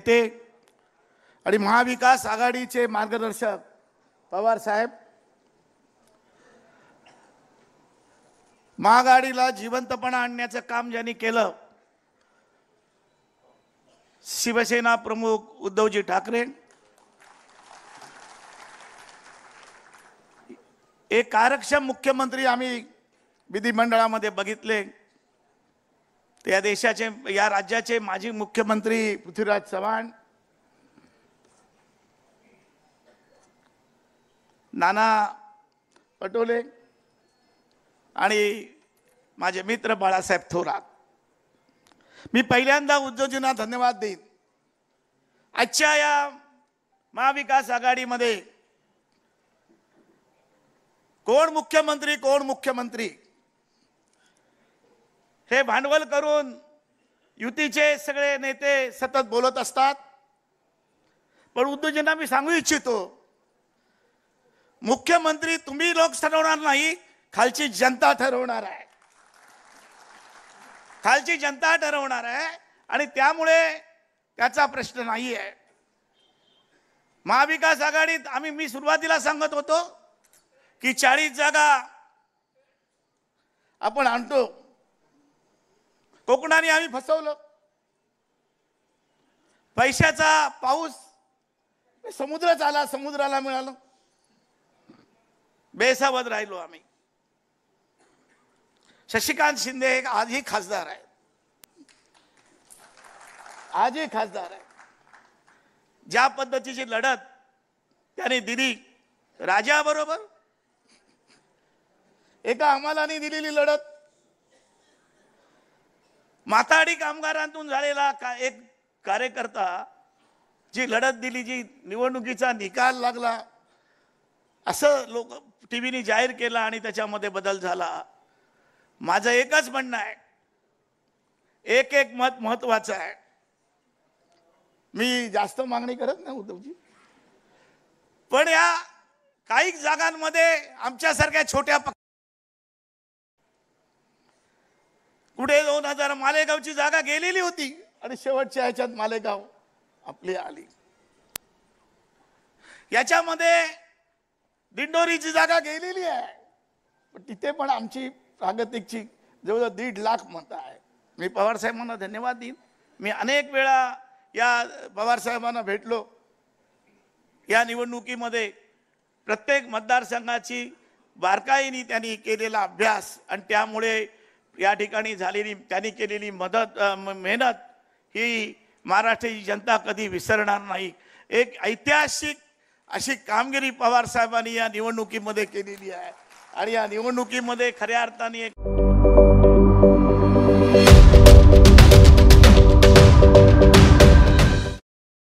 ते आणि महाविकास आघाडीचे मार्गदर्शक पवार साहेब, महाआघाडीला जिवंतपणा आणण्याचं काम ज्यांनी केलं, शिवसेना प्रमुख उद्धवजी ठाकरे, एक कार्यक्षम मुख्यमंत्री आम्ही विधिमंडळामध्ये बघितले। त्या देशाचे, या राज्याचे माजी मुख्यमंत्री पृथ्वीराज चव्हाण, नाना पटोले आणि माझे मित्र बाळासाहेब थोरात। मी पहिल्यांदा उद्धवजींना धन्यवाद देईन। आजच्या या महाविकास आघाडीमध्ये कोण मुख्यमंत्री हे भांडवल करून युतीचे सगळे नेते सतत बोलत असतात, पण उद्धवजींना मी सांगू इच्छितो, मुख्यमंत्री तुम्ही लोक ठरवणार नाही, खालची जनता ठरवणार आहे। खालची जनता ठरवणार आहे आणि त्यामुळे त्याचा प्रश्न नाही आहे। महाविकास आघाडीत मी सुरुवातीला सांगत होतो की 40 जागा आपण आणतो, कोकणाने आम्ही फसवलं, पैशाचा पाऊस समुद्रात आला, समुद्राला मिळालं, बेसावध राहिलो आम्ही। शशिकांत शिंदे आजही खासदार आहे, आजही खासदार आहे। ज्या पद्धतीची लढत त्याने दिली राजाबरोबर, एका अंमलाने दिलेली लढत, माथाडी कामगारांतून झालेला एक कार्यकर्ता जी लढत दिली, जी निवडणुकीचा निकाल लागला असं लोक टीव्हीने जाहीर केला आणि त्याच्यामध्ये बदल झाला। माझं एकच म्हणणं आहे, एक एक मत महत्वाचं आहे। मी जास्त मागणी करत नाही उद्धवजी, पण या काही जागांमध्ये आमच्यासारख्या छोट्या पुढे 2000 मालेगावची जागा गेलेली होती आणि शेवटच्या ह्याच्यात मालेगाव आपली आली। याच्यामध्ये दिंडोरीची जागा गेलेली आहे, पण तिथे पण आमची प्रागतिकची जवळजवळ 1.5 लाख मतं आहे। मी पवार साहेबांना धन्यवाद देईन। मी अनेक वेळा या पवार साहेबांना भेटलो। या निवडणुकीमध्ये प्रत्येक मतदारसंघाची बारकाईने त्यांनी केलेला अभ्यास आणि त्यामुळे या ठिकाणी झालेली त्यांनी केलेली मेहनत ही महाराष्ट्राची जनता कधी विसरणार नाही। एक ऐतिहासिक अशी कामगिरी पवार साहेबांनी या निवडणुकीमध्ये केलेली आहे आणि या निवडणुकीमध्ये खऱ्या अर्थाने